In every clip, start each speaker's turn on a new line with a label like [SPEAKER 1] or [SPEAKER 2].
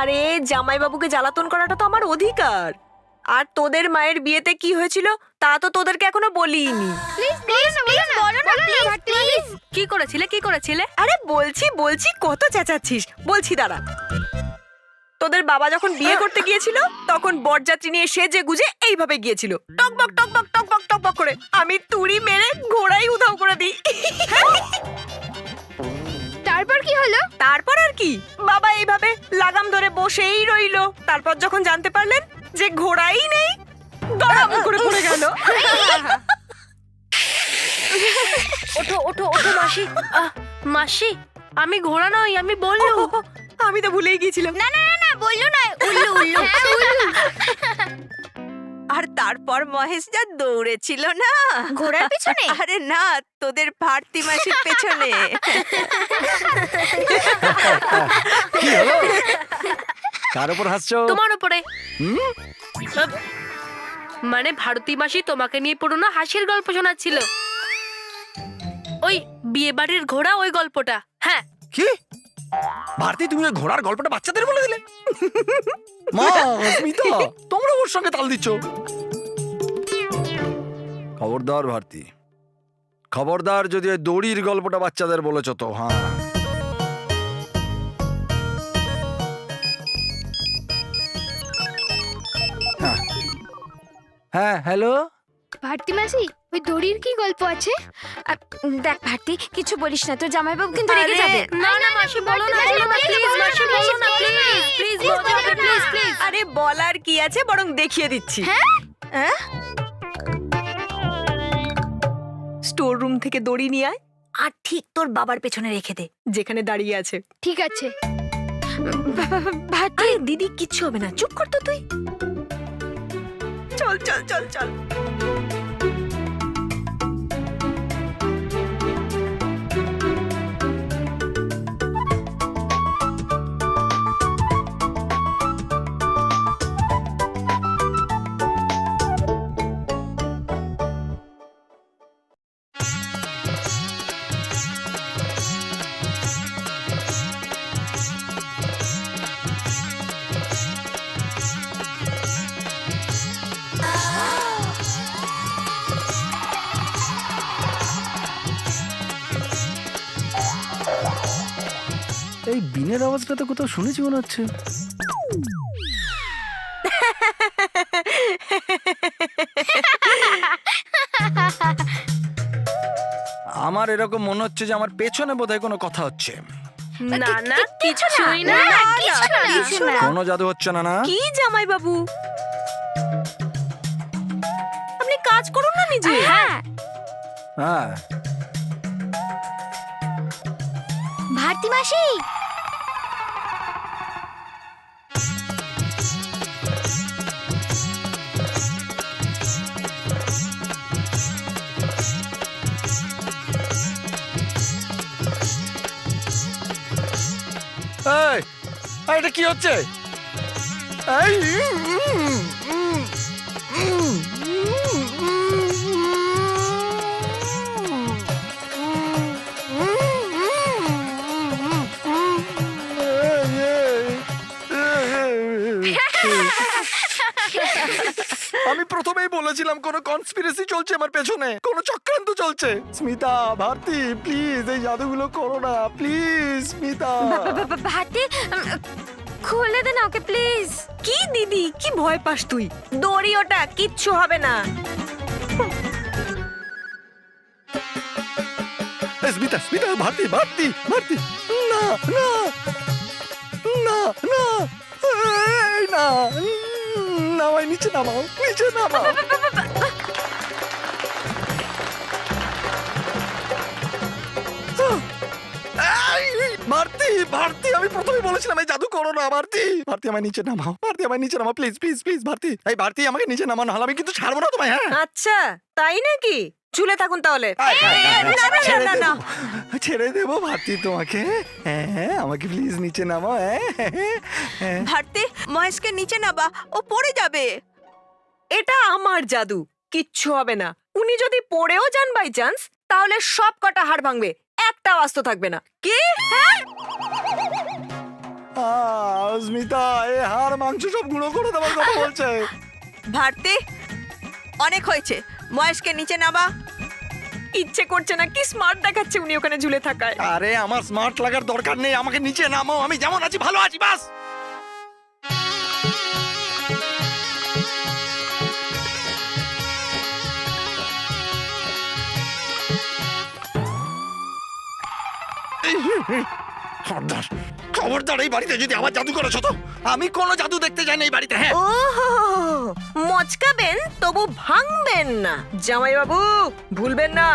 [SPEAKER 1] আরে জামাইবাবুকে জ্বালাতন করাটা তো আমার অধিকার। আর তোদের মায়ের বিয়েতে কি হয়েছিল তা তো তোদেরকে এখনো বলিনি।
[SPEAKER 2] প্লিজ প্লিজ প্লিজ বলো না প্লিজ প্লিজ।
[SPEAKER 3] কি করেছিলে?
[SPEAKER 1] আরে বলছি কত চেঁচাচ্ছিস, বলছি দাঁড়া। তোদের বাবা যখন বিয়ে করতে গিয়েছিল তখন বরযাত্রী নিয়ে সেজে গুজে এইভাবে গিয়েছিল, টকবক টকবক টকবক টকবক করে। আমি তুড়ি মেরে ঘোড়াই উধাও করে দিই।
[SPEAKER 2] তারপর কি হলো?
[SPEAKER 1] তারপর আর কি, বাবা এইভাবে লাগাম ধরে বসেই রইলো। তারপর যখন জানতে পারলেন যে ঘোড়াই নেই, দড়াম করে পড়ে গেল।
[SPEAKER 3] ওঠো ওঠো ওঠো মাসি। মাসি, আমি ঘোড়া নই, আমি বললু।
[SPEAKER 1] আমি তো ভুলেই গিয়েছিলাম।
[SPEAKER 2] না না না না বললো না, উল্লু উল্লু। হ্যাঁ উল্লু।
[SPEAKER 4] আর তারপর মহেশ যা দৌড়েছিল না
[SPEAKER 2] ঘোড়ার পিছনে?
[SPEAKER 4] আরে না, তোদের ভারতী মাসির পেছনে।
[SPEAKER 5] কি হলো? কার উপর হাসছো?
[SPEAKER 3] তোমার উপরে। মানে ভারতী মাসি তোমাকে নিয়ে পুরনো হাসির গল্প শোনাচ্ছিল। ওই বিয়ে বাড়ির ঘোড়া, ওই গল্পটা। হ্যাঁ।
[SPEAKER 5] কি ভারতী, তুমি ওই ঘোড়ার গল্পটা বাচ্চাদের বলে দিলে? মা, স্মিতা, তোমরা ওর সঙ্গে তাল দিচ্ছ। খবরদার ভারতী, খবরদার যদি ওই দড়ির গল্পটা বাচ্চাদের বলেছ তো। হ্যাঁ হ্যালো।
[SPEAKER 2] ভারতী মাসি, ওই দড়ির কি গল্প আছে? দেখ ভারতী, কিছু বলিস না, তোর জামাইবাবু কিন্তু রেগে যাবে।
[SPEAKER 3] না না মাসি, বলো না, বলো না, প্লিজ মাসি, বলো না, প্লিজ প্লিজ বলো না, প্লিজ প্লিজ।
[SPEAKER 1] আরে বলার কি আছে, বরং দেখিয়ে দিচ্ছি।
[SPEAKER 2] হ্যাঁ?
[SPEAKER 1] স্টোর রুম থেকে দড়ি নিয়ে আয় আর ঠিক তোর বাবার পেছনে রেখে দে, যেখানে দাঁড়িয়ে আছে।
[SPEAKER 2] ঠিক আছে। ভারতী,
[SPEAKER 1] আরে দিদি, কিচ্ছু হবে না, চুপ কর তো তুই। চল চল চল চল।
[SPEAKER 5] এই বিনের আওয়াজটা তো কোথাও শুনেছি মনে হচ্ছে। আমার এরকম মনে হচ্ছে যে আমার পেছনে বোধহয় কোনো কথা হচ্ছে।
[SPEAKER 3] না না, কিছুই না।
[SPEAKER 2] কিছু না।
[SPEAKER 5] কোনো জাদু হচ্ছে না? না
[SPEAKER 1] কি জামাইবাবু, আপনি কাজ করুন না নিজে।
[SPEAKER 2] হ্যাঁ
[SPEAKER 5] হ্যাঁ,
[SPEAKER 2] ভারতী মাসি,
[SPEAKER 5] এই, এটা কি হচ্ছে? এই, আমি প্রথমেই বলেছিলাম কোনো কনস্পিরেসি চলছে আমার পেছনে, কোনো চক্রান্ত চলছে। স্মিতা, ভারতী, প্লিজ এই জাদুগুলো করো না, প্লিজ স্মিতা।
[SPEAKER 2] ভারতী, খুলে দে না ওকে প্লিজ।
[SPEAKER 1] কি দিদি, কি ভয় পাস তুই? দড়ি ওটা, কিচ্ছু হবে না।
[SPEAKER 5] স্মিতা, স্মিতা, ভারতী, ভারতী, ভারতী, না না না না, এই না, নামাই, নিচে নামাও, নিচে নামাও। ভারতী, ভারতী, আমি প্রথমেই বলেছিলাম এই জাদু করো না। ভারতী, ভারতী, আমায় নিচে নামাও, ভারতী, আমায় নিচে নামাও, প্লিজ প্লিজ প্লিজ। ভারতী, এই ভারতী, আমাকে নিচে নামাও, নাহলে আমি কিন্তু ছাড়বো না তোমায়। হ্যাঁ,
[SPEAKER 1] আচ্ছা তাই নাকি, ঝুলে থাকুন তাহলে।
[SPEAKER 5] ছেড়ে
[SPEAKER 1] না, না,
[SPEAKER 5] দেবো, ছেড়ে দেবো ভারতী তোমাকে। হ্যাঁ, আমাকে প্লিজ নিচে নামাও। হ্যাঁ,
[SPEAKER 4] ভারতী, মহেশকে নিচে নাবা, ও পড়ে যাবে।
[SPEAKER 1] এটা আমার জাদু, কিচ্ছু হবে না। উনি যদি পড়েও যান বাই চান্স, তাহলে সব কটা হাড় ভাঙবে, একটা আস্ত থাকবে না। কি?
[SPEAKER 5] স্মিতা এ হাড় মাংস সব গুঁড়ো করে দেওয়ার কথা বলছে।
[SPEAKER 4] ভারতী অনেক হয়েছে, মহেশকে নিচে নামা।
[SPEAKER 1] ইচ্ছে করছে না, কি স্মার্ট দেখাচ্ছে উনি ওখানে ঝুলে থাকায়।
[SPEAKER 5] আরে আমার স্মার্ট লাগার দরকার নেই, আমাকে নিচে নামো, আমি যেমন আছি ভালো আছি বাস। খবরদার খবরদার, এই বাড়িতে যদি আবার জাদু করেছো তো। আমি কোনো জাদু দেখতে যাই না এই বাড়িতে। হ্যাঁ,
[SPEAKER 1] ও মচকাবেন তবু ভাঙবেন না জামাইবাবু, ভুলবেন না।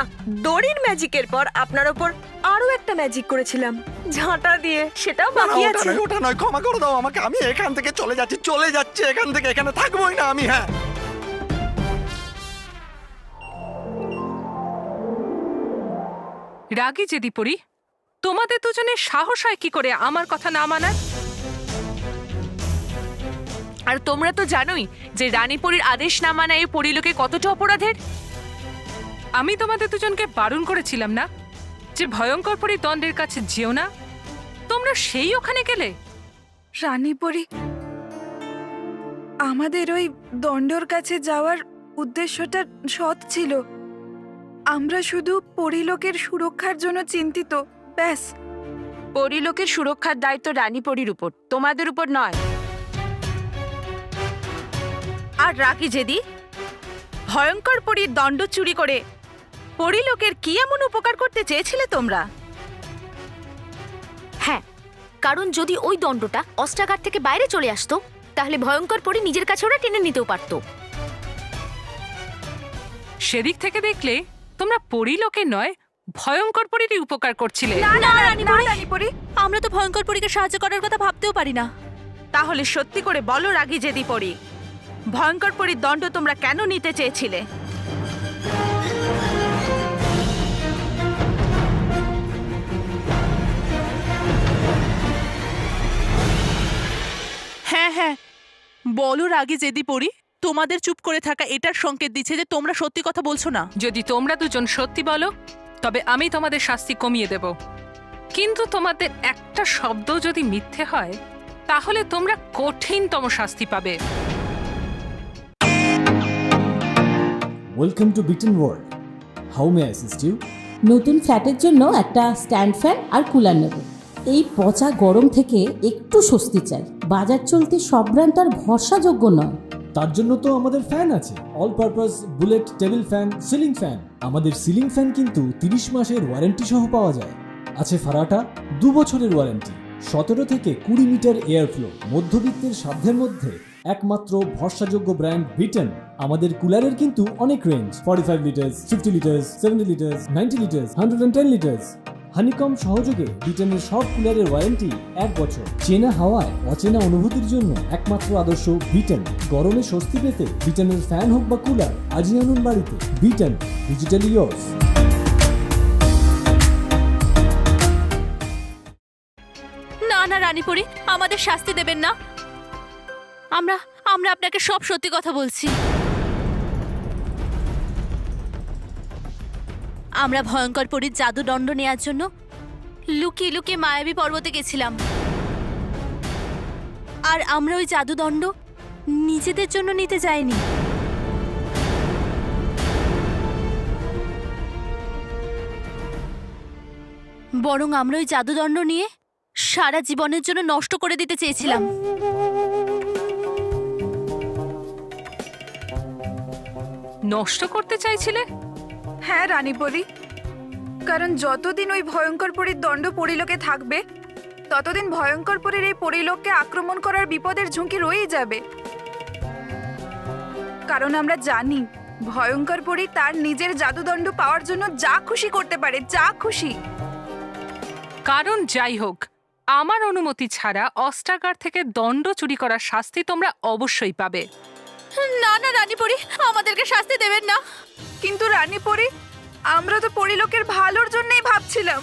[SPEAKER 1] দড়ির ম্যাজিকের পর আপনার ওপর আরো একটা ম্যাজিক করেছিলাম ঝাঁটা দিয়ে, সেটাও
[SPEAKER 5] না, না,
[SPEAKER 1] বাকি
[SPEAKER 5] ওটা
[SPEAKER 1] আছে।
[SPEAKER 5] নয়, ওটা নয়, ক্ষমা করে দাও আমাকে। আমি এখান থেকে চলে যাচ্ছি এখান থেকে, এখানে থাকবোই না আমি। হ্যাঁ,
[SPEAKER 6] রাগী যেদি পড়ি, তোমাদের দুজনের সাহস হয় কি করে আমার কথা না মানার? আর তোমরা তো জানোই যে রানীপরীর আদেশ না মানা এই পরিলোকে কতটা অপরাধের। আমি তোমাদের দুজনকে বারণ করেছিলাম না যে ভয়ঙ্কর পরীর দণ্ডের কাছে যেও না? তোমরা সেই ওখানে গেলে।
[SPEAKER 7] রানীপরি, আমাদের ওই দণ্ডর কাছে যাওয়ার উদ্দেশ্যটা সৎ ছিল। আমরা শুধু পরিলোকের সুরক্ষার জন্য চিন্তিত, ব্যাস।
[SPEAKER 2] পরিলোকের সুরক্ষার দায়িত্ব রানীপরির উপর, তোমাদের উপর নয়।
[SPEAKER 4] আর রাখি যেদি, ভয়ঙ্কর পরীর দণ্ড চুরি করে পরিলোকের কি এমন উপকার করতে চেয়েছিলে তোমরা?
[SPEAKER 8] হ্যাঁ, কারণ যদি ওই দণ্ডটা অস্ত্রাগার থেকে বাইরে চলে আসতো তাহলে ভয়ঙ্কর পরী নিজের কাছে ওরা টেনে নিতেও পারতো।
[SPEAKER 6] সেদিক থেকে দেখলে তোমরা পরিলোকে নয় ভয়ঙ্কর পরীরই উপকার করছিলে।
[SPEAKER 7] রানীপরি,
[SPEAKER 8] আমরা তো ভয়ঙ্কর পরীকে সাহায্য করার কথা ভাবতেও পারি না।
[SPEAKER 4] তাহলে সত্যি করে বলো রাগি যেদি পরী, ভয়ঙ্কর পরীর দণ্ড তোমরা কেন নিতে চেয়েছিলে?
[SPEAKER 9] হ্যাঁ হ্যাঁ, বলো রাগে যেদি পড়ি। তোমাদের চুপ করে থাকা এটার সংকেত দিচ্ছে যে তোমরা সত্যি কথা বলছো না।
[SPEAKER 6] যদি তোমরা দুজন সত্যি বলো তবে আমি তোমাদের শাস্তি কমিয়ে দেব, কিন্তু তোমাদের একটা শব্দ যদি মিথ্যে হয় তাহলে তোমরা কঠিনতম শাস্তি পাবে।
[SPEAKER 10] Welcome to bitten world. How may I assist you?
[SPEAKER 11] নতুন ফ্ল্যাটের জন্য একটা স্ট্যান্ড ফ্যান আর কুলার নেব। এই পচা গরম থেকে একটু স্বস্তি চাই। বাজার চলতে সব ব্র্যান্ড আর ভরসাযোগ্য নয়।
[SPEAKER 10] তার জন্য তো আমাদের ফ্যান আছে, all purpose bullet table fan, ceiling fan. আমাদের সিলিং ফ্যান কিন্তু 30 মাসের ওয়ারেন্টি সহ পাওয়া যায়। আছে ফারাটা 2 বছরের ওয়ারেন্টি, 17 থেকে 20 মিটার এয়ার ফ্লো। মধ্যবিত্তের সাধ্যের মধ্যে একমাত্র ভরসাযোগ্য ব্র্যান্ড বিটেন। আমাদের কুলারের কিন্তু অনেক range, 45 litres, 50 litres, 70 litres, 90 litres, 110 litres. Honeycomb সহযোগে বিটেনের সব কুলারের ওয়ারেন্টি 1 বছর। চেনা হাওয়ায় অচেনা অনুভূতির জন্য একমাত্র আদর্শ বিটেন। গরমে স্বস্তি পেতে বিটেনের ফ্যান হোক বা কুলার, আজই আনুন বাড়িতে। Beaten, digitally yours.
[SPEAKER 8] না না রানীপরি, আমাদের শাস্তি দেবেন না। আমরা আমরা আপনাকে সব সত্যি কথা বলছি। আমরা ভয়ঙ্কর পরীর জাদুদণ্ড নেয়ার জন্য লুকিয়ে লুকিয়ে মায়াবী পর্বতে গেছিলাম, আর আমরা ওই জাদুদণ্ড নিজেদের জন্য নিতে যাইনি। বরং আমরা ওই জাদুদণ্ড নিয়ে সারা জীবনের জন্য নষ্ট করে দিতে চেয়েছিলাম।
[SPEAKER 6] নষ্ট করতে চাইছিলে?
[SPEAKER 7] হ্যাঁ রানীপরি, কারণ যতদিন ওই ভয়ঙ্কর পরীর দণ্ড পরিলোকে থাকবে ততদিন ভয়ঙ্কর পরীর এই পরিলোককে আক্রমণ করার বিপদের ঝুঁকি রয়েই যাবে। কারণ আমরা জানি ভয়ঙ্কর পরী তার নিজের জাদুদণ্ড পাওয়ার জন্য যা খুশি করতে পারে, যা খুশি।
[SPEAKER 6] কারণ যাই হোক, আমার অনুমতি ছাড়া অস্ত্রাগার থেকে দণ্ড চুরি করার শাস্তি তোমরা অবশ্যই পাবে।
[SPEAKER 8] না না রানীপরি, আমাদেরকে শাস্তি দেবেন না।
[SPEAKER 7] কিন্তু রানীপরি, আমরা তো পরিলোকের ভালোর জন্যই ভাবছিলাম।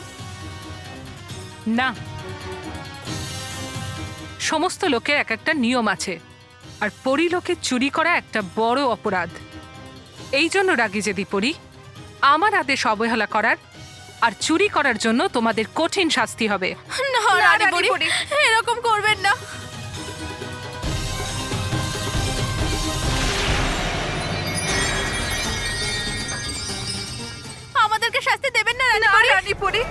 [SPEAKER 6] না, সমস্ত লোকের এক একটা নিয়ম আছে, আর পরিলোকে চুরি করা একটা বড় অপরাধ। এই জন্য রাগী যেদি পড়ি, আমার আদেশ অবহেলা করার আর চুরি করার জন্য তোমাদের কঠিন শাস্তি হবে।
[SPEAKER 8] না রানীপুরি, এরকম করবেন না। আমাদেরকে শাস্তি দেবেন না রানীপুরি।
[SPEAKER 7] রানীপুরি,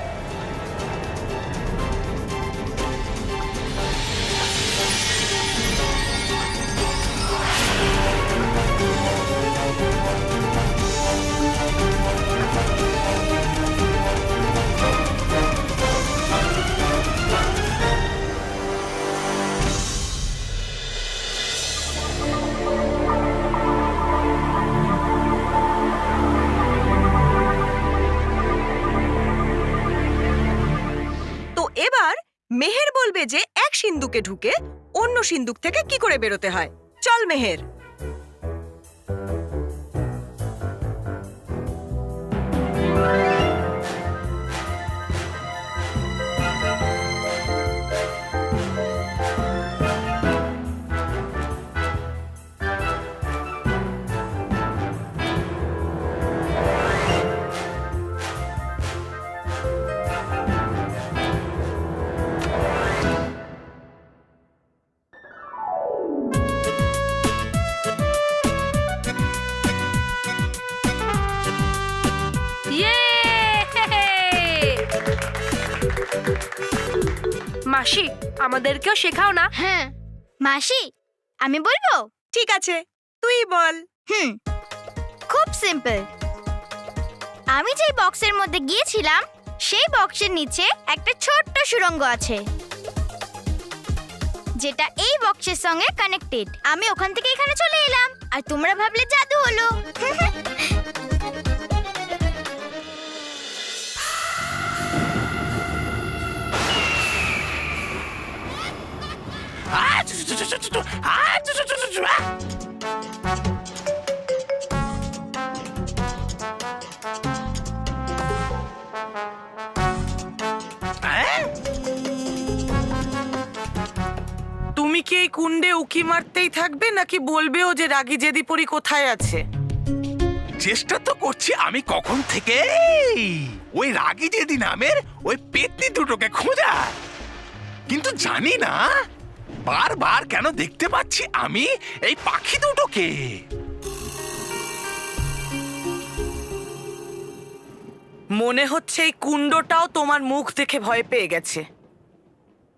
[SPEAKER 1] তো এবার মেহের বলবে যে এক সিন্দুকে ঢুকে অন্য সিন্দুক থেকে কি করে বেরোতে হয়। চল মেহের।
[SPEAKER 3] ইয়ে! মাসি, আমাদেরকেও শেখাও না।
[SPEAKER 2] হ্যাঁ মাসি, আমি বলবো?
[SPEAKER 1] ঠিক আছে, তুই বল।
[SPEAKER 2] খুব সিম্পল। আমি যেই বক্সের মধ্যে গিয়েছিলাম সেই বক্সের নিচে একটা ছোট্ট সুড়ঙ্গ আছে, যেটা এই বক্সের সঙ্গে কানেক্টেড। আমি ওখান থেকে এখানে চলে এলাম, আর তোমরা ভাবলে জাদু হলো।
[SPEAKER 4] তুমি কি এই কুণ্ডে উকি মারতেই থাকবে, নাকি বলবেও যে রাগী জেদি পরি কোথায় আছে?
[SPEAKER 5] চেষ্টা তো করছি আমি কখন থেকে ওই রাগী জেদি নামের ওই পেতনি দুটোকে খোঁজা, কিন্তু জানি না বারবার কেন দেখতে পাচ্ছি আমি এই পাখি দুটোকে।
[SPEAKER 4] মনে হচ্ছে এই কুণ্ডটাও তোমার মুখ দেখে ভয় পেয়ে গেছে,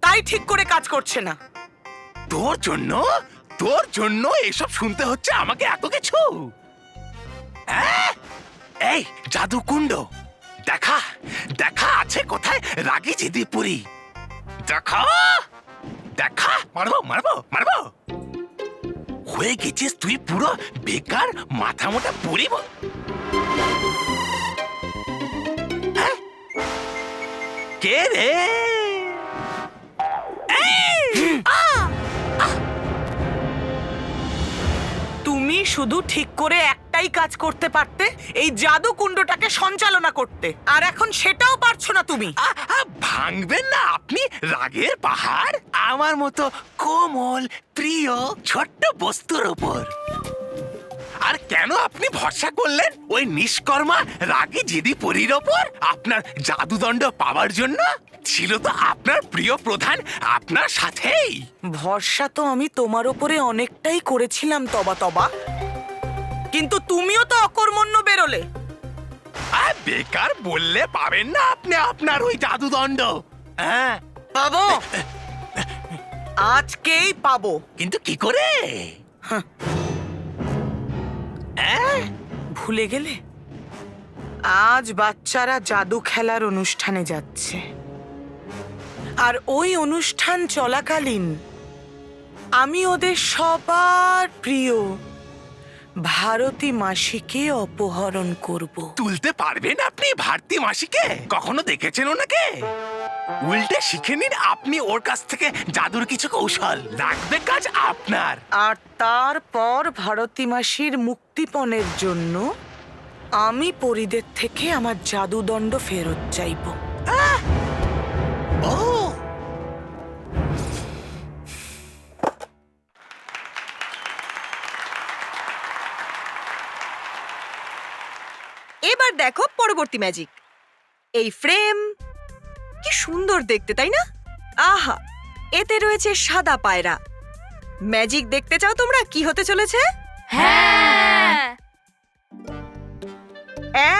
[SPEAKER 4] তাই ঠিক করে কাজ করছে না।
[SPEAKER 5] তোর জন্য এসব শুনতে হচ্ছে আমাকে এত কিছু? এই জাদু কুণ্ড, দেখা দেখা আছে কোথায় রাগী জেদি পুরি? দেখা দেখা, মারবো মারবো মারবো। হয়ে গেছিস তুই পুরো বেকার মাথা মোটা পুরি। কে রে?
[SPEAKER 4] তুমি শুধু ঠিক করে একটাই কাজ করতে পারতে, এই জাদু কুণ্ডটাকে সঞ্চালনা করতে, আর এখন সেটাও পারছো না তুমি।
[SPEAKER 5] ভাঙবেন না আপনি রাগের পাহাড় আমার মতো কোমল প্রিয় ছোট্ট বস্তুর উপর। আর কেন আপনি ভরসা করলেন ওই নিষ্কর্মা রাগী জেদি পরীর ওপর আপনার জাদুদণ্ড পাওয়ার জন্য? ছিল তো আপনার প্রিয় প্রধান আপনার সাথেই।
[SPEAKER 4] ভরসা তো আমি তোমার উপরে অনেকটাই করেছিলাম তবা, কিন্তু তুমিও তো অকর্মণ্য বেরোলে।
[SPEAKER 5] বেকার বললে পাবেন না আপনি আপনার ওই জাদুদণ্ড। হ্যাঁ
[SPEAKER 4] পাবো, আজকেই পাবো।
[SPEAKER 5] কিন্তু কি করে?
[SPEAKER 4] ভুলে গেলে আজ বাচ্চারা জাদু খেলার অনুষ্ঠানে যাচ্ছে, আর ওই অনুষ্ঠান চলাকালীন আমি ওদের সবার প্রিয় ভারতী মাসিকে অপহরণ করব।
[SPEAKER 5] তুলতে পারবেন আপনি ভারতী মাসিকে? কখনো দেখেছেন ওনাকে? উল্টে শিখে নিন আপনি ওর কাছ থেকে জাদুর কিছু কৌশল, লাগবে কাজ আপনার।
[SPEAKER 4] আর তারপর ভারতী মাসির মুক্তিপণের জন্য আমি পরিদের থেকে আমার জাদুদণ্ড ফেরত চাইব।
[SPEAKER 5] ও
[SPEAKER 1] এবার দেখো পরবর্তী ম্যাজিক। এই ফ্রেম কি সুন্দর দেখতে, তাই না? আহা, এতে রয়েছে সাদা পায়রা। ম্যাজিক দেখতে চাও তোমরা কি হতে চলেছে?
[SPEAKER 3] হ্যাঁ।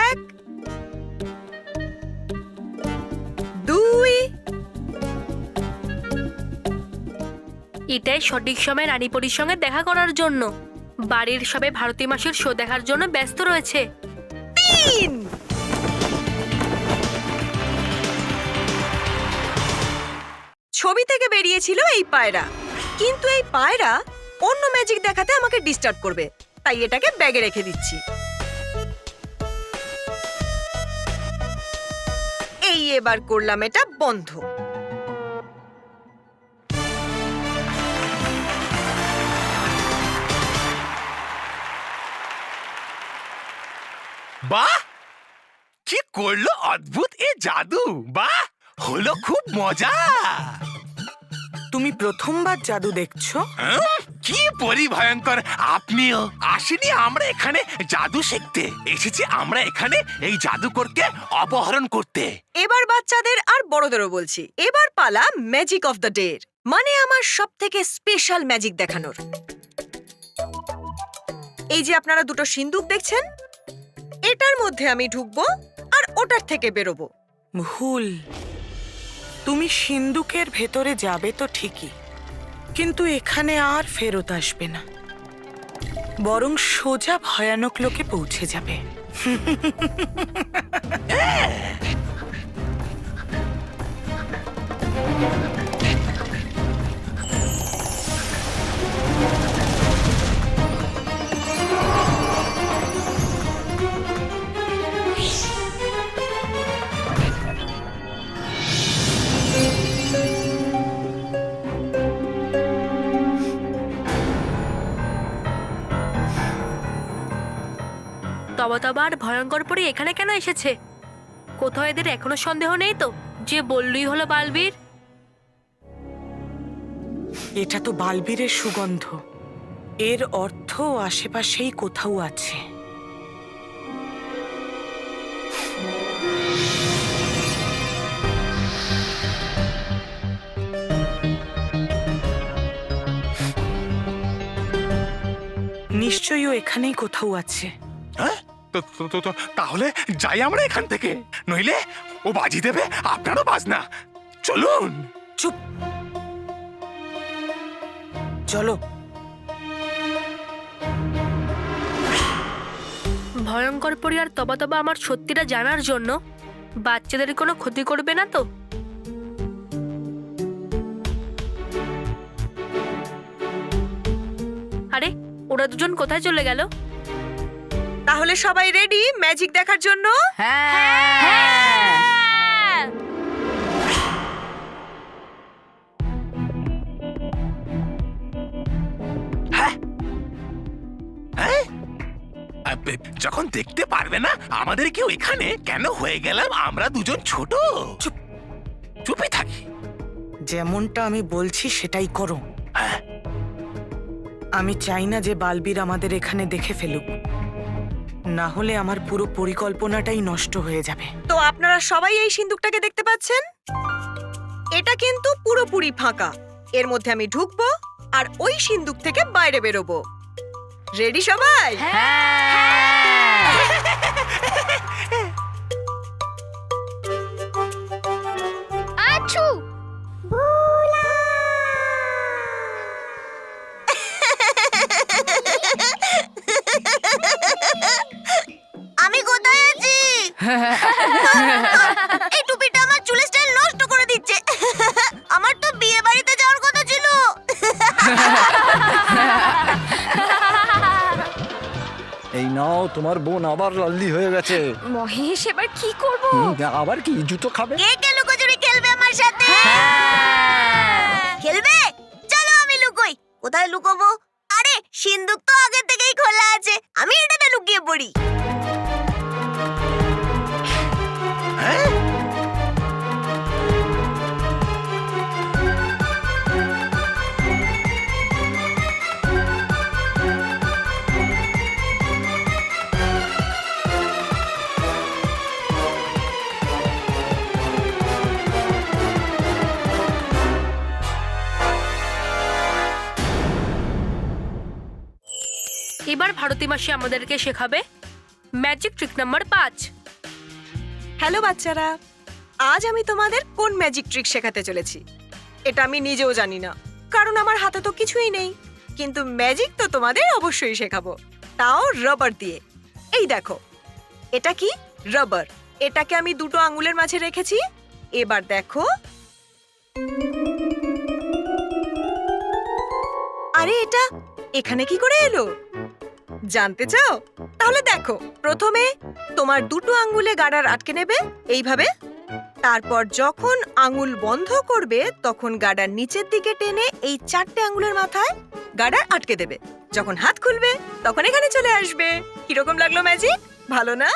[SPEAKER 1] 1 2
[SPEAKER 3] এটাই সঠিক সময় রানীপরির সঙ্গে দেখা করার জন্য। বাড়ির সবাই ভারতী মাসির শো দেখার জন্য ব্যস্ত রয়েছে।
[SPEAKER 1] 3 ছবি থেকে বেরিয়েছিল এই পায়রা, কিন্তু এই পায়রা অন্য ম্যাজিক দেখাতে আমাকে ডিস্টার্ব করবে, তাই এটাকে ব্যাগে রেখে দিচ্ছি। এই এবার করলাম এটা বন্ধ।
[SPEAKER 5] বাহ, কি করলো অদ্ভুত এ জাদু! বাহ, হলো খুব মজা।
[SPEAKER 4] তুমি প্রথমবার জাদু দেখছো?
[SPEAKER 5] কি পরিভয়ঙ্কর! আপনিও আসেনি আমরা এখানে জাদু শিখতে, এসেছি আমরা এখানে এই জাদুকরকে অপহরণ করতে।
[SPEAKER 1] এবার বাচ্চাদের আর বড়দেরও বলছি, এবার পালা ম্যাজিক অফ দ্য ডে, মানে আমার সব থেকে স্পেশাল ম্যাজিক দেখানোর। এই যে আপনারা দুটো সিন্দুক দেখছেন, এটার মধ্যে আমি ঢুকবো আর ওটার থেকে বেরোবো।
[SPEAKER 4] ভুল। তুমি সিন্দুকের ভেতরে যাবে তো ঠিকই, কিন্তু এখানে আর ফেরত আসবে না, বরং সোজা ভয়ানক লোকে পৌঁছে যাবে।
[SPEAKER 3] তবা আর ভয়ঙ্কর পরি এখানে কেন এসেছে? কোথাও এদের এখনো সন্দেহ নেই তো যে বললই হলো বালবীর?
[SPEAKER 4] এটা তো বালবীরের সুগন্ধ, এর অর্থ আশেপাশেই কোথাও আছে। নিশ্চয়ই ও এখানেই কোথাও আছে।
[SPEAKER 5] হ্যাঁ, তাহলে যাই আমরা এখান থেকে, নইলে ও বাজি দেবে আপনারও বাজনা। চলুন।
[SPEAKER 4] চুপ, চলো।
[SPEAKER 3] ভয়ঙ্কর পরি আর তবা আমার সত্যিটা জানার জন্য বাচ্চাদের কোনো ক্ষতি করবে না তো? আরে, ওরা দুজন কোথায় চলে গেল?
[SPEAKER 1] তাহলে সবাই রেডি ম্যাজিক দেখার জন্য?
[SPEAKER 5] যখন দেখতে পারবে না আমাদের কেউ এখানে, কেন হয়ে গেলাম আমরা দুজন ছোট?
[SPEAKER 4] চুপ,
[SPEAKER 5] চুপই থাকি।
[SPEAKER 4] যেমনটা আমি বলছি সেটাই করো। আমি চাই না যে বালবীর আমাদের এখানে দেখে ফেলুক, না হলে আমার পুরো পরিকল্পনাটাই নষ্ট হয়ে যাবে।
[SPEAKER 1] তো আপনারা সবাই এই সিন্দুকটাকে দেখতে পাচ্ছেন? এটা কিন্তু পুরোপুরি ফাঁকা, এর মধ্যে আমি ঢুকবো আর ওই সিন্দুক থেকে বাইরে বেরোবো। রেডি সবাই?
[SPEAKER 2] আছু! আমি কোথায় আছি? এই টুপিটা আমার চুলের স্টাইল নষ্ট করে দিচ্ছে। আমার তো বিয়ে বাড়িতে যাওয়ার কথা ছিল।
[SPEAKER 12] এই নাও, তোমার বোন আবার লাল্লি হয়ে গেছে।
[SPEAKER 2] মহেশ, এবার কি করব?
[SPEAKER 12] আবার কি জুতো খাবে?
[SPEAKER 2] কে কে লুকোচুরি খেলবে আমার সাথে? খেলবে? চলো আমি লুকোই। কোথায় লুকোবো? আরে, সিন্দুক তো আগে থেকেই খোলা আছে, আমি এটাতে লুকিয়ে পড়ি।
[SPEAKER 3] এবার ভারতী মাসি আমাদেরকে শেখাবে ম্যাজিক ট্রিক নাম্বার 5।
[SPEAKER 1] হ্যালো বাচ্চারা, আজ আমি তোমাদের কোন ম্যাজিক ট্রিক শেখাতে চলেছি এটা আমি নিজেও জানি না, কারণ আমার হাতে তো কিছুই নেই। কিন্তু ম্যাজিক তো তোমাদের অবশ্যই শেখাবো, তাও রাবার দিয়ে। এই দেখো, এটা কি? রাবার। এটাকে আমি দুটো আঙ্গুলের মাঝে রেখেছি। এবার দেখো, আরে এটা এখানে কি করে এলো? জানতে চাও? তাহলে দেখো, প্রথমে তোমার দুটো আঙ্গুলে গার্ডার আটকে নেবে এইভাবে। তারপর যখন আঙ্গুল বন্ধ করবে তখন গার্ডার নিচের দিকে টেনে এই 4টে আঙ্গুলের মাথায় গার্ডার আটকে দেবে। যখন হাত খুলবে তখন এখানে চলে আসবে। কিরকম লাগলো ম্যাজিক? ভালো না?